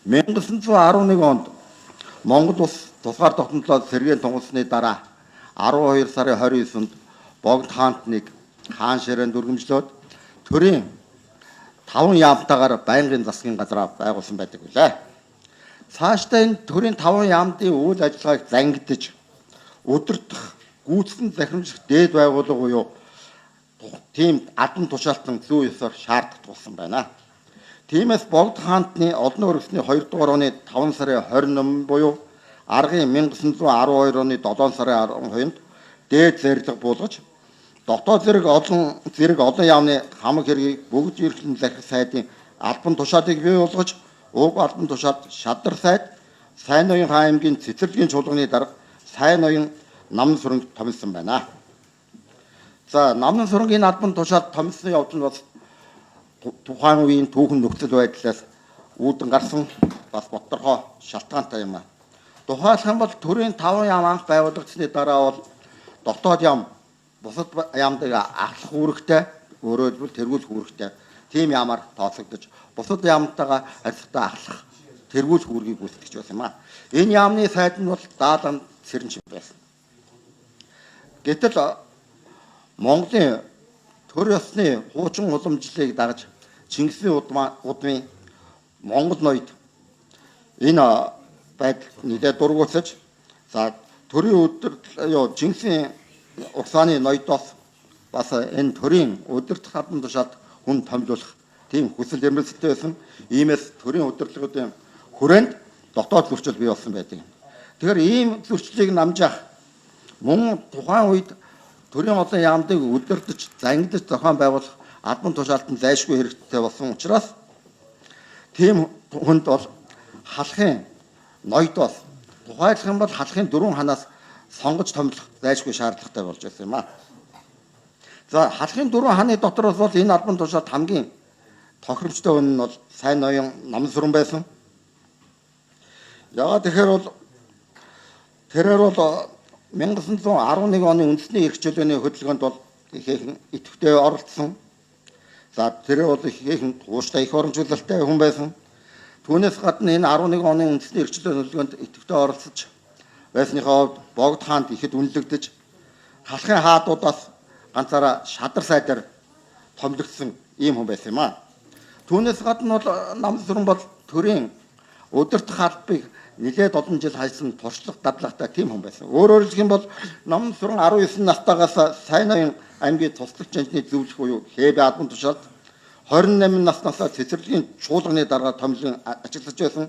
1911 онд Монгол улс тусгаар тогтнолоо сэргээн тунгалсны дараа 12 сарын 29-нд Богд хаантныг хаан ширээнд өргөмжлөөд төрийн 5 яамтайгаар байнгын засгийн газраа байгуулсан байдаг билээ. Цаашдаа энэ төрийн 5 яамтын үйл ажиллагааг зангидж удирдах гүйцэтгэн захирамжлах дээд байгууллага буюу тийм албан тушаалтан зүй ёсоор шаарддаг болсон байна. Тиймээс Богд хаантны олон өргөсний 2 дугаар оны 5 сарын 28 буюу аргын 1912 оны 7 сарын 12-нд дээд зэрлэг буулгаж дотоод зэрэг олон яамны хамаг хэргийг бүгд эрхлэн захирах сайдын албан тушаалыг бий болгож уг албан тушаалд Шадар сайд, Сайн ноён хаан аймгийн цэцэрлэгийн чуулганы дарга Сайн ноён Намн сүрэнг томилсон байна. За Намн сүрэнгийн албан тушаалд томилсон явдал нь бас тухайн үеийн түүхэн нөхцөл байдлаас үүдэн гарсан бас бодторхой шалтгаантай юм а. Тухайлх юм бол төрийн 5 яам анх байгуулагдсны дараа бол дотоод яам бусад яамдаг ахлах үүрэгтэй, өөрөөр хэлбэл тэргүүлэх үүрэгтэй тийм яамаар тооцогдож бусад яамтайгаа харьцангуй ахлах тэргүүлэх үүргийг гүйцэтгэж байсан юм а. Энэ яамны сайд нь бол даалгавар сэрэнч байсан. Гэтэл Монголын төр ёсны хуучин уламжлалыг дагаж Чингисийн удмын Монгол ноёд энэ байдал нэлээд дургуутсаж за төрийн удирдал Чингисийн угсааны ноёдоос бас энэ төрийн удирдах албан тушаалд хүн томилуулах тийм хүсэл эрмэлзэлтэй байсан. Иймээс төрийн удирдлагуудын хүрээнд дотоод зөрчил бий болсон байдаг. Тэгэхээр ийм зөрчлийг намжаах мөн тухайн үед төрийн олон яамдыг удирдах, зангидж зохион байгуулах албан тушаалтанд зайлшгүй хэрэгтэй болсон учраас тийм хүнд бол халахын ноёдоос тухайлах юм бол халахын 4 ханаас сонгож томилох зайлшгүй шаардлагатай болж байсан юм а. За халахын 4 ханы дотроос бол энэ албан тушаалд хамгийн тохиромжтой хүн нь бол Сайн ноён Намн сүрэн байсан. Яагаад тэгэхээр бол тэрээр бол 1911 оны үндэсний эрх чөлөөний хөдөлгөөнд бол ихээхэн идэвхтэй оролцсон. За тэрээр бол ихээхэн тууштай их оромжуулалттай хүн байсан. Түүнээс гадна энэ 11 оны үндэсний эрх чөлөөний хөдөлгөөнд идэвхтэй оролцож байсныхаа хувьд Богд хаанд ихэд үнэлэгдэж халахын хаадуудаас ганцаараа Шадар сайдаар томилогдсон ийм хүн байсан юм а. Түүнээс гадна бол Намн сүрэн бол төрийн удирдах албыг нэлээд олон жил хайсан туршлага дадлагатай тийм хүн байсан. Өөрөөр хэлэх юм бол Намн сүрэн 19 настайгаас Сайн ноён аймгийн туслагч анчны зөвлөх буюу ХБ албан тушаалд 28 наснаас цэцэрлэгийн чуулганы дарга томилон ажиллаж байсан.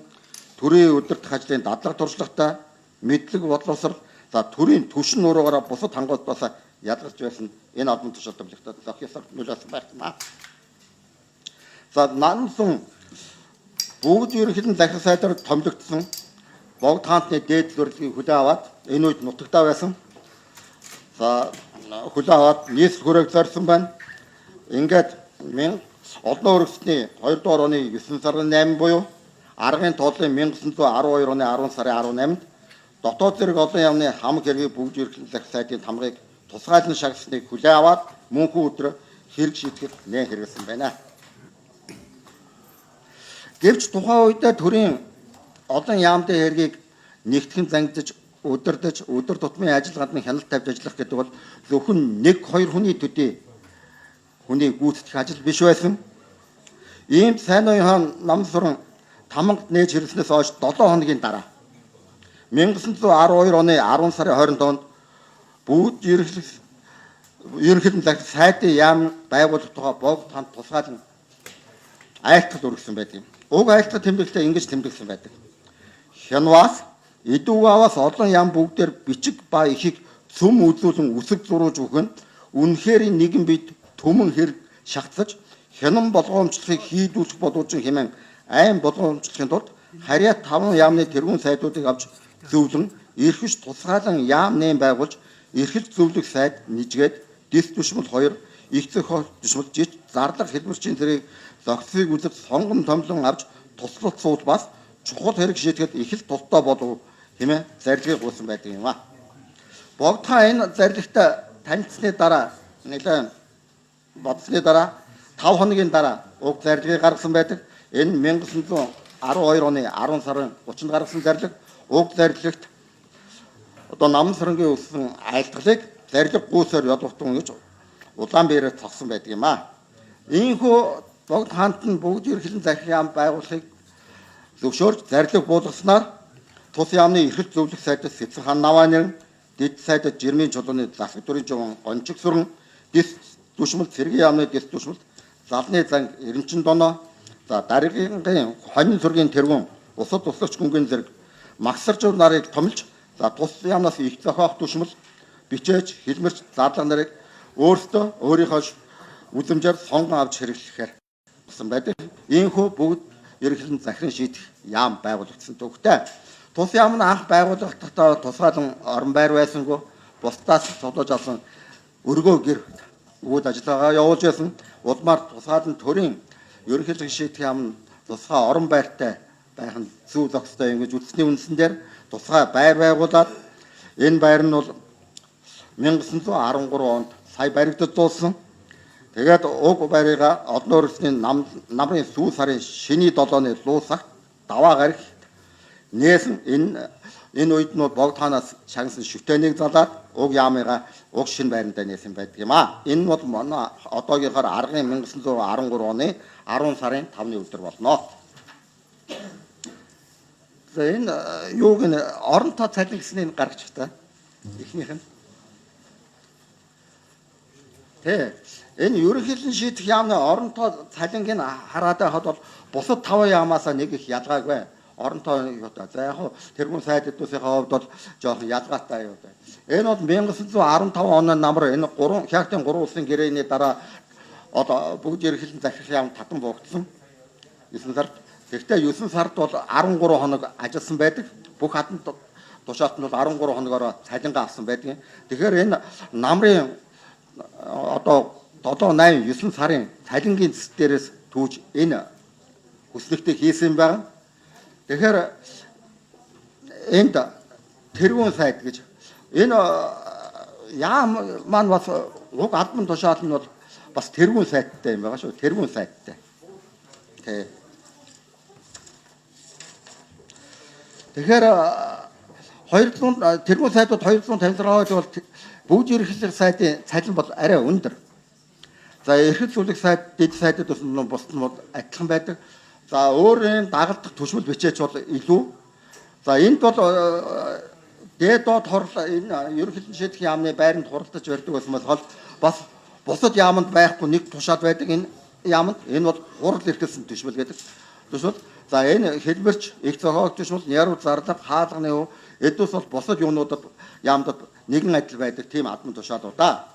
Төрийн удирдах ажлын дадлага туршлагатай мэдлэг бодлосоор за төрийн түшин нуруугаараа бусад хангалттай ялгарч байсан энэ албан тушаалд томилогдоод зохиосоор нөлөөлсөн байх юм аа. За Намн сүрэн бүгд ерөнхийдөө захирах сайдаар томилогдсон Богд хаантны дээд зөвлөгийг хүлээн аваад энэ үед нутагтаа байсан. За хүлээн аваад нийслэл хүрээг зорьсон байна. Ингээд олон өргөсний 2 дугаар оны 9 сарын 8 буюу аргын тоолын 1912 оны 10 сарын 18-нд дотоод зэрэг олон яамны хамаг хэргийг бүгд ерөнхийдөө захирах сайдын тамгыг тусгайлан шагнасныг хүлээн аваад мөнхөн өдөр хэрэг шийдэхэд нэн хэрэгэлсэн байна. Гэвч тухайн үед төрийн олон яамны хэргийг нэгтгэн зангидж удирдах өдөр тутмын ажиллагаанд нь хяналт тавьж ажиллах гэдэг бол зөвхөн 1-2 хүний төдий хүний гүйцэтгэх ажил биш байсан. Ийм Сайн ноён хаан Намн сүрэн тамгад нээж хэрэгснээс хойш 7 хоногийн дараа 1912 оны 10 сарын 20-нд онд бүгд ерөнхийдөө захирах сайдын яам байгуулах тухай Богд хаанд тусгаалan айлтгал өргөсөн байдаг. Уг айлтгал тэмдэглэлтэй ингэж тэмдэглэсэн байдаг. Хянваас Идүүгаваас олон яам бүгдээр бичиг ба ихийг цөм үзүүлэн үсэг зурууж өгөх нь үнэхээр нэгэн бид төмөн хэрэг шахацж хянан болгоомжлохыг хийдүүлэх боловч хэмээн айн болгоомжлохын тулд харьяа 5 яамны тэргүүн сайдуудыг авч зөвлөн эрхэвч тусгаалan яам нэм байгуулж эрхэлж зөвлөх сайд нийжгээд дэс түшмэл 2 их зохиол түшмэл жиж зарлах хэлбэрчийн зэрэг зохицыг үзэж сонгон томлон авч туслах суул бас чухал хэрэг шийдэхэд их л тустай болов хэмээн зарилгыг гуйсан байдаг юм а. Богд хаан энэ зарилгтай танилцсны дараа нэлээд бодсны дараа 5 хоногийн дараа уг зарилгыг гаргасан байдаг. Энэ 12 оны 10 сарын 30-нд гаргасан зарлиг уг зарлагт одоо наман сарангийн өссөн айлтгалыг зарлиг гүйсээр ядуутан гэж Улаанбаатарт зогсон байдаг юм аа. Ийхүү богд хаант нь бүгд ерөнхийлөн захирах яам байгуулахыг зөвшөөрж зарлиг буулгаснаар тус яамны эрхэл зөвлөх сайдаас Сэцэн хаан Наваанир, дэд сайдад Жирмийн чулууны засаг дурын жуун Гончиг сүрэн, дэс түшмэл Цэргийн яамны дэс түшмэл Залны занг Эренчин доноо, за даргын хонин сүргийн тэргүүн усад туслагч гүнгийн зэрэг магсарчууд нарыг томилж, за тус яамнаас их зохиох түшмэл бичээж хэлмэрч задлага нарыг өөртөө өөрийнхөө үлэмжээр сонгон авч хэрэглэхээр болсон байдаг. Ийхүү бүгд ерөнхийлөн захиран шийдэх яам байгуулагдсан төвхтэй. Тус яам нь анх байгуулагдахтаа тусгаалan орон байр байсангүй бусдаас цуглаж авсан өргөө гэр бүгд ажиллагаа явуулж байсан. Улмаар тусгаалan төрийн ерөнхийлөн шийдэх яам нь тусгай орон байртай байх нь зүй зохистой юм гэж үзсний үндсэн дээр тусгай байр байгуулад энэ байр нь бол 1913 онд сая баригдаж дууссан. Тэгээд уг байрыгаа одон өрсний намрын сүү сарын шиний 7-ны луу цагт даваа гарах нээсэн энэ үед нь богд хаанаас шагнасан шүтээнийг залаад уг яамыгаа уг шинэ байрандаа нээсэн байдаг юм аа. Энэ бол манай одоогийнхоор аргын 1913 оны 10 сарын 5-ны өдөр болно. За энэ юуг нь орон тоо цалин гэснийг гаргаж та. Эхнийх нь. Энэ ерөнхийлөн шийдэх яамны орон тоо цалингийн хараад байхад бол бусад 5 яамаасаа нэг их ялгаагүй. Орон тоо юутай. За яг хуу тэргүүн сайдуудынхаа хувьд бол жоохон ялгаатай юу дээ. Энэ бол 1915 оны намар энэ 3 хягтын 3 улсын гэрээний дараа одоо бүгд ерөнхийлөн захирах яам татан буугдсан. 9 сард. Гэхдээ 9 сард бол 13 хоног ажилласан байдаг. Бүх хатан тушаалт нь бол 13 хоногоор цалингаа авсан байдаг. Тэгэхээр энэ намрын одоо 7, 8, 9 сарын цалингийн зэс дээрээс түүж энэ хүслэгтийг хийсэн байгаа. Тэгэхээр энд тэргүүн сайд гэж энэ яам маань бас уг албан тушаал нь бол бас тэргүүн сайдтай юм байгаа шүү. Тэргүүн сайдтай. Тэгэхээр 200 тэргүүн сайдууд 256 бол бүгд ерөнхийлөх сайдын цалин бол арай өндөр. За эрхэл зөвлөх сайд, дэд сайдад бас бусд нь адилхан байдаг. За өөрийн дагалдах түшмэл бичээч бол илүү. За энд бол дээд доод хорлол энэ ерөнхийлөн шийдэх яамны байранд хуралдаж барьдаг байсан бол бас бусад яамд байхгүй нэг тушаал байдаг. Энэ яамд энэ бол хурал эрхэлсэн түшмэл гэдэг. Түшмэл. За энэ хэлбэрч их зохиог түшмэл, няруу зарлага, хаалганы өв эдүүс бол бусад юунуудад яамдад нэгэн адил байдаг тийм албан тушаалуудаа.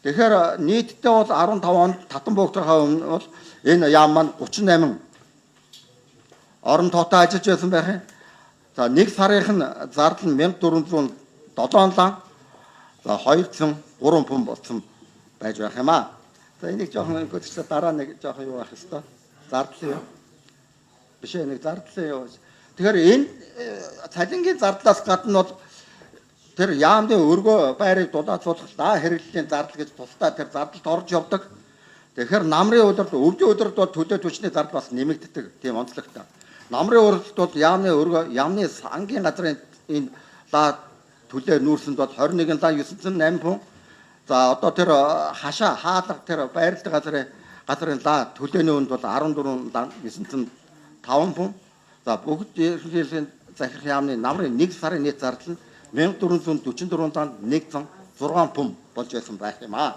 Тэгэхээр нийтдээ бол 15 онд татан буугдахаа өмнө бол энэ яам маань 38 орон тоотой ажиллаж байсан байх юм. За нэг сарынх нь зардал нь 1407 лан. За 203 пун болсон байж байх юм аа. За энийг жоохон гүйтгэлээ дараа нэг жоохон юу байх хэвээр. Зардал юу? Биш ээ нэг зардал юу. Тэгэхээр энэ цалингийн зардлаас гадна бол тэр яамны өргөө байрыг дулаацуулалтаа хэрэглэлийн зардал гэж тусдаа тэр зардалд орж явдаг. Тэгэхээр намрын өдөрт өвдөө өдөрт бол төлөө түвшний зардал бас нэмэгддэг тийм онцлогтой. Намрын өдөрт бол яамны өргөө яамны сангийн газрын энэ лаа төлөө нүүрсэнд бол 21 лаа 908 пун. За одоо тэр хашаа хаалга тэр байрлал газрын лаа төлөөний үнд бол 14 лаа 905 пун. За бүгд ерөнхийлөн захирах яамны намрын 1 сарын нийт зардал нь 1444 лан 106 пун болж байсан байх юм аа.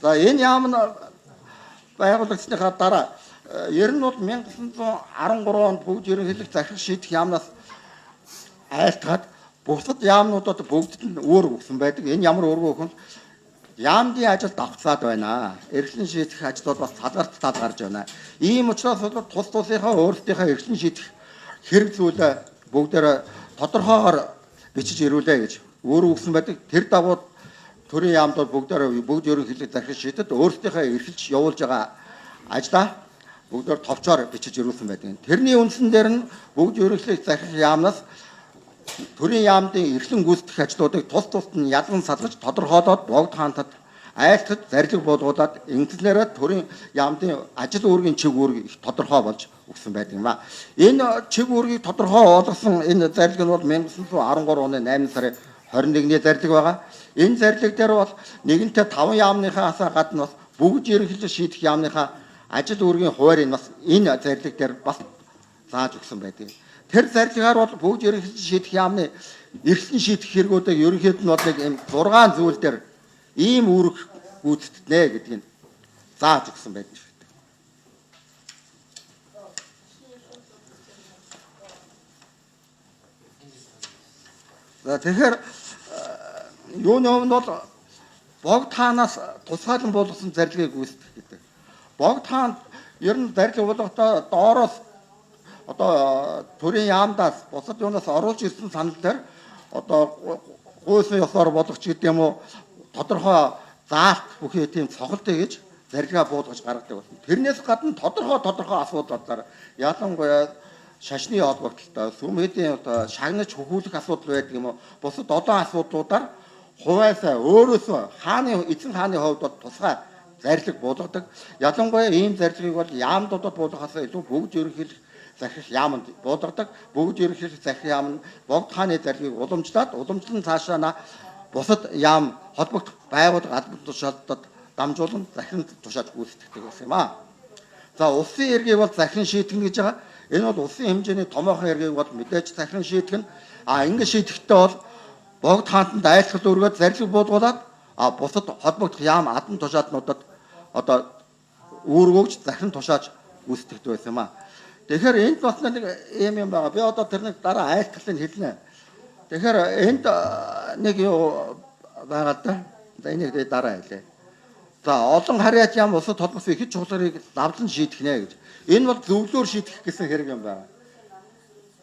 За энэ яам нь байгуулагдсныхаа дараа ер нь бол 1913 онд бүгд ерөнхийлөх захирах шийдэх яамнаас айлтгаад бусад яамнуудад бүгд нь өөр өгсөн байдаг. Энэ ямар өөр өгөх нь яамдын ажил давцаад байна. Эрхлэн шийдэх ажлууд бас салгарт тал гарч байна. Ийм учраас бол тус тусынхаа өөрсдийнхөө эрхлэн шийдэх хэрэг зүйлээ бүгдээр тодорхойгоор бичиж ирүүлээ гэж өөрөө өгсөн байдаг. Тэр дагуу төрийн яамд бүгд ерөнхийлөх захирах шийдэд өөрсдийнхөө эрхэлж явуулж байгаа ажлаа бүгдээр товчоор бичиж ирүүлсэн байдаг. Тэрний үндсэн дээр нь бүгд ерөнхийлөх захирах яамнаас төрийн яамдын эрхлэн гүйцэтгэх ажлуудыг тус тусад нь ялган салгаж тодорхойлоод богд хаантад айлтгад зарлиг болгуулад ингэснээр төрийн яамны ажил үүргийн чиг үүрэг их тодорхой болж өгсөн байдаг юм а. Энэ чиг үүргийг тодорхой болгосон энэ зарлиг нь бол 1913 оны 8 сарын 21-ний зарлиг байгаа. Энэ зарлиг дээр бол нэгэнтээ 5 яамныхаас гадна бас бүгд ерөнхийдөө шийдэх яамныхаа ажил үүргийн хуваарийг бас энэ зарлиг дээр бас зааж өгсөн байдаг. Тэр зарлигаар бол бүгд ерөнхийдөө шийдэх яамны эрсдэн шийдэх хэрэгүүдийг ерөнхийдөө нь бол нэг юм 6 зүйл дээр ийм үүрэг гүйцэтгэнэ гэдгийг зааж өгсөн байдаг шүү дээ. За тэгэхээр юуны өмнө бол богд хаанаас тусгаалan болгосон зарлигийг гүйцэтгэх гэдэг. Богд хаан ер нь зарлиг болгохдоо доороос одоо төрийн яамдаас бусад юунаас оруулж ирсэн санал дээр одоо гүйцэн ёсоор болгоч гэдэг юм уу тодорхой заалт бүхий тийм цогцолтой гэж зарлигаа буулгаж гаргадаг болсон. Тэрнээс гадна тодорхой асуудлаар ялангуяа шашны холбогдлолтой сүмэдийн одоо шагнаж хөхүүлэх асуудал байдаг юм уу бусад олон асуудлуудаар хувьяасаа өөрөөсөө эзэн хааны хувьд бол тусгай зарлиг буулгадаг. Ялангуяа ийм зарлигийг бол яамдуудад буулгахаас илүү бүгд ерөнхийдөө захирах яамд буулгадаг. Бүгд ерөнхийдөө захирах яам нь богд хааны зарлигийг уламжлан цаашаа бусад яам холбогдох байгууллага албан тушаалтад дамжуулан захиран тушааж гүйцэтгэдэг гэсэн юм аа. За улсын эргийг бол захиран шийтгэнэ гэж байгаа. Энэ бол улсын хэмжээний томоохон эргийг бол мэдээж захиран шийтгэнэ. Ингэ шийдэхдээ бол богд хаантанд айлтгал өргөд зарлиг буулгуулад бусад холбогдох яам албан тушаалтнуудад одоо үүргөөж захиран тушааж гүйцэтгэдэг байсан юм аа. Тэгэхээр энд бас нэг юм байгаа. Би одоо тэр нэг дараа айлтгалыг хэлнэ. Тэгэхээр энд нэг юу байгаа да. За энийг дараа хэлээ. За олон харьяат яам улсад холбох их чухлыг давлан шийдэх нэ гэж. Энэ бол зөвлөөр шийдэх гэсэн хэрэг юм байна.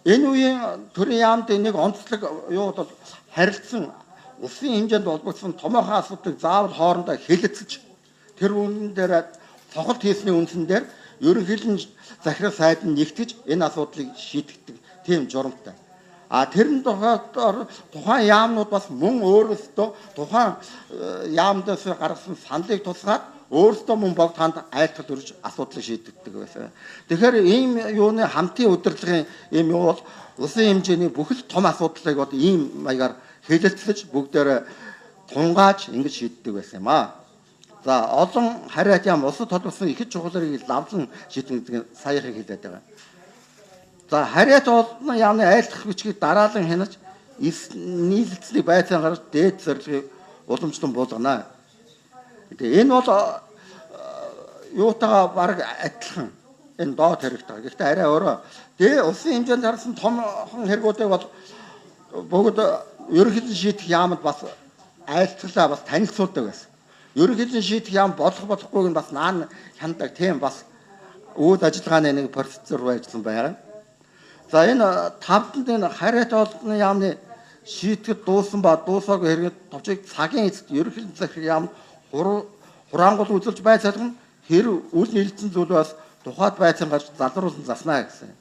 Энэ үеийн төрийн яамд нэг онцлог юу бол харилцсан улсын хэмжээнд холбогдсон томоохон асуудлыг заавал хоорондоо хэлэлцэж тэр үнэн дээр цохолт хийсний үндсэн дээр ерөнхийдөө захирах сайд нь нэгтгэж энэ асуудлыг шийдэгдэг тийм журамтай. Тэрэн тухайн яамнууд бас мөн өөрөөсөө тухайн яамдаас гаргасан саналыг тусгаад өөрөөсөө мөн богд хаанд айлтгал өрж асуудлыг шийдэгдэг байсан. Тэгэхээр ийм юуны хамтын удирдлагын ийм юу бол улсын хэмжээний бүхэл том асуудлыг бол ийм маягаар хэлэлцэж бүгдээрээ тунгааж ингэж шийддэг байсан юм аа. За олон харьяат яам улсад холбосон их чухлыг лавлан шийдэгдэг саяхан хэлээд байгаа. За харьяат олон яамны айлтгах бичгийг дараалан хянаж нийлэлцний байцаан гаргаж дээд зорилгыг уламжлан буулгана. Энэ бол юутайгаа баг адилхан энэ доод хэрэгтэй. Гэхдээ арай өөрөө. Тэгээ улсын хэмжээнд гарсан томхон хэрэгүүдийг бол бүгд ерөнхийдөө шийдэх яамд бас айлтгалаа бас танилцуулдаг байсан. Ерөнхийдөө шийдэх яам болохгүйг нь бас наан хяндаг тийм бас үйл ажиллагааны нэг процедур байжсан байна. За энэ тавтанд энэ харьяат олон яамны шийтгэд дуусан ба дуусаагүй хэрэгэд товчийг цагийн эцэст ерөнхийдөө захирах яам хураангуул үзүүлж байцаалгана хэрэг үл нийлцсэн зүйл бас тухайд байцаан гарч залруулсан заснаа гэсэн.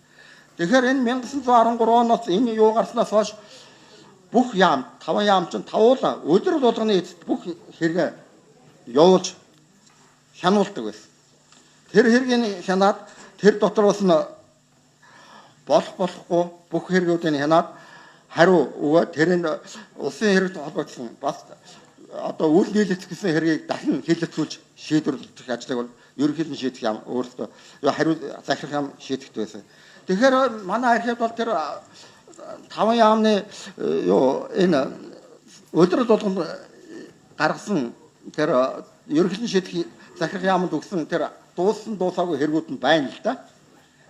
Тэгэхээр энэ 1913 оноос энэ юу гарснаас хойш бүх яам 5 яам чинь тавуулаа өдөр болгоны эцэст бүх хэрэгэ явуулж хянуулдаг байсан. Тэр хэргийг хянаад тэр дотроос нь болохгүй бүх хэрэгүүдийг хянаад хариу өгөө тэрийн улсын хэрэгт холбогдсон бас одоо үйл нийлэлцэх гэсэн хэргийг дахин хэлэлцүүлж шийдвэрлэх ажлыг бол ерөнхийдөө шийдэх юм өөртөө хариу захирах юм шийдэгдэх байсан. Тэгэхээр манай архивд бол тэр 5 яамны юу энэ өдөр болгонд гаргасан тэр ерөнхийдөө шийдэх захирах яамд өгсөн тэр дуусаагүй хэрэгүүд нь байна л да.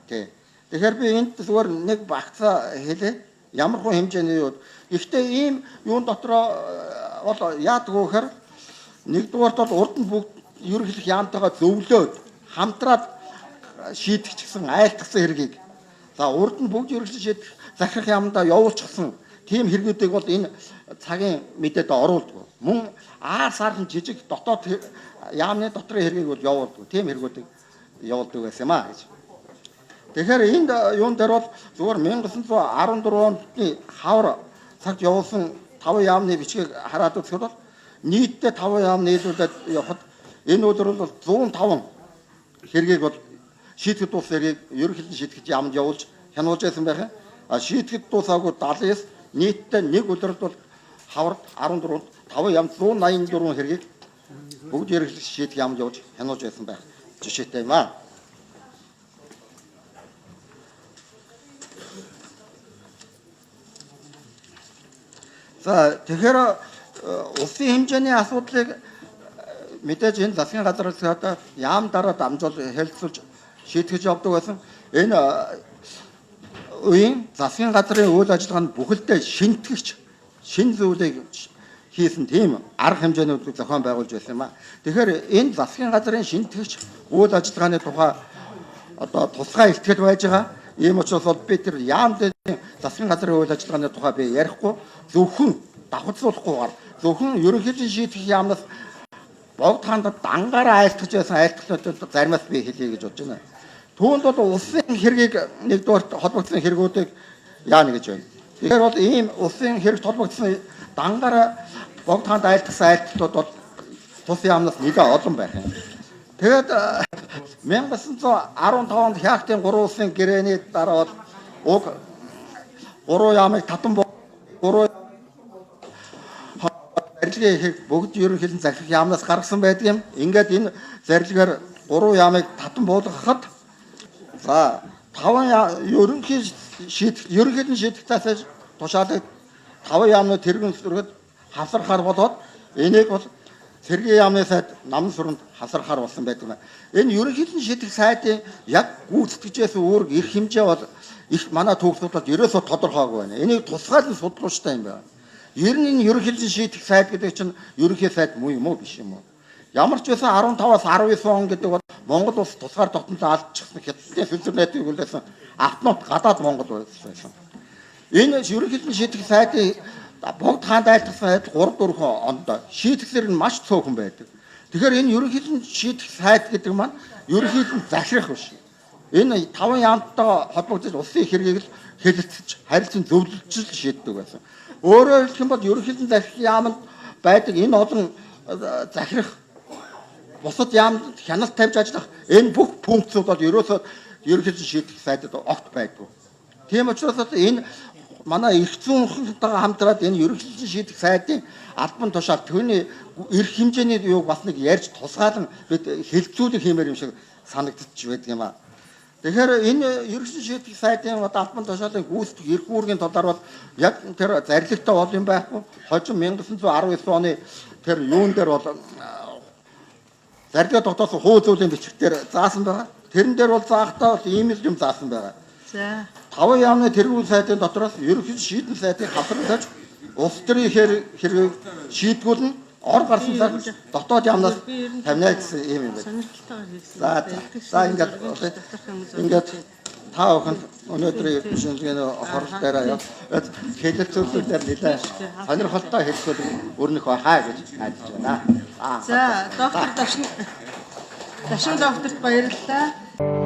Тий. Тэгэхээр би энд зүгээр нэг багцаа хэлээ. Ямар хүн хэмжээний юу. Гэхдээ ийм юун дотроо бол яадаг вэ гэхээр нэгдүгээрт бол урд нь бүгд ерөнхийдөө яамтайгаа зөвлөөд хамтраад шийдэх гэсэн айлтгсан хэргийг. За урд нь бүгд ерөнхийдөө шийдэх захирах яамдаа явуулчихсан тийм хэрэгүүдийг бол энэ цагийн мэдээд оруулдаг. Мөн сарын жижиг дотоод яамны дотрын хэргийг бол явуулдаг. Тийм хэрэгүүдийг явуулдаг байсан юм аа гэж. Тэгэхээр энд юун дээр бол зүгээр 1914 оны хавар цагт явуулсан 5 яамны бичгийг хараад үзэхэд бол нийтдээ 5 яам нийлүүлээд явахад энэ өдөр бол 105 хэргийг бол шийтгэж дуус хэргийг ерөнхийдөө шийтгэж яамд явуулж хянуулж байсан байх. А шийтгэж дуусаагүй 79 нийтдээ нэг өдрөд бол хавард 14 5 яам 184 хэргийг бүгд ерөнхийдөө шийтгэж яамд явуулж хянуулж байсан байх. Жишээтэй юм аа. За тэгэхээр улсын хэмжээний асуудлыг мэдээж энэ засгийн газраас яам дараа дамжуул хэлэлцүүлж шийтгэж явдаг байсан. Энэ үеийн засгийн газрын үйл ажиллагаанд бүхэлдээ шинтгэгч шин зүйлийг хийсэн тийм арга хэмжээнүүдийг зохион байгуулж байсан юм а. Тэгэхээр энэ засгийн газрын шинтгэгч үйл ажиллагааны тухай одоо тусгай ихтгэл байж байгаа. Ийм учраас бол би тэр яамд засгийн газрын үйл ажиллагааны тухай би ярихгүй зөвхөн давхцуулахгүйгээр зөвхөн ерөнхийдөө шийдэх яамнаас богд хаандад дангаараа айлтгаж байсан айлтгалтууд заримаас би хэлье гэж бодож байна. Түүнд бол улсын хэргийг нэгдүгээр холбогдсон хэрэгүүдийг яана гэж байна. Тэгэхээр бол ийм улсын хэрэгт холбогдсон дангаараа богд хаанд айлтгсан айлтгалтууд бол тус яамнаас нэлээд олон байх юм. Тэгээд 1915 онд Хяактын 3 улсын гэрээний дараа бол уг 3 яамыг татан 3 зарилгын бүгд ерөнхийдөө захирах яамнаас гаргасан байдаг юм. Ингээд энэ зарилгаар 3 яамыг татан буулгахад за 5 ерөнхийдөө шийдэгтээс тушаалыг 5 яамны тэргэн сүргэд хасархаар болоод энийг бол Сэргийн яамны сайд намын сүрэнд хасархаар болсон байдаг юм. Энэ ерөнхийдөө шийдэх сайдын яг гүйцэтгэжээс үүрэг эрх хэмжээ бол их манай төвхтүүд ерөөсөө тодорхойгүй байна. Энийг тусгаалan судлуучтай юм байна. Ер нь энэ ерөнхийдөө шийдэх сайд гэдэг чинь ерөнхий сайд муу юм уу биш юм уу? Ямар ч байсан 15-аас 19 он гэдэг бол Монгол улс тусгаар тогтнолоо алдчихсан хятадын сүлжээ үлдээсэн автономт гадаад Монгол байсан. Энэ ерөнхийдөө шийдэх сайдын богд хаанд айлтгсан 3-4 онд шийтгэсээр нь маш цөөхөн байдаг. Тэгэхээр энэ ерөнхийдөө шийдэх сайд гэдэг маань ерөнхийдөө захирах биш. Энэ 5 яамтай холбогдож улсын хэргийг л хэлэлцэж харилцан зөвлөж шийддэг байсан. Өөрөөр хэлэх юм бол ерөнхийдөө захирах яамд байдаг энэ олон захирах бусад яамд хяналт тавьж ажиллах энэ бүх функцүүд бол ерөөсөө ерөнхийдөө шийдэх сайдад огт байдгүй. Тийм учраас энэ манай эрх зүйнтэйгээ хамтраад энэ ерөнхийдөө шийдэх сайдын албан тушаал түүний эрх хэмжээний юуг бас нэг ярьж тусгаалan бид хэлцүүлэх хэмээр юм шиг санагдчих байдаг юм аа. Тэгэхээр энэ ерөнхийдөө шийдэх сайдын албан тушаалын гүйцэтгэх эрх үүргийн талаар бол яг тэр зарилгатай бол юм байхгүй. Хожим 1919 оны тэр юун дээр бол зарилга тогтоосон хууль зүйлийн бичгээр заасан байгаа. Тэрэн дээр бол заахтаа бол ийм л юм заасан байгаа. За 5 яамны тэргүүн сайдын дотроос ерөнхийдөө шийдэн сайдыг хавсарлаж улс төрийн хэрэг шийдгүүлнэ ор гарсан цаг дотоод яамнаас тавина гэсэн юм байна. За ингээд та бүхэнд өнөөдрийн шинжилгээний оролцоороо хэлэлцүүлэлтээр нэлээд сонирхолтой хэлэлцүүлэг өрнөх хаа гэж найдаж байна. За доктор Дашин докторт баярлалаа.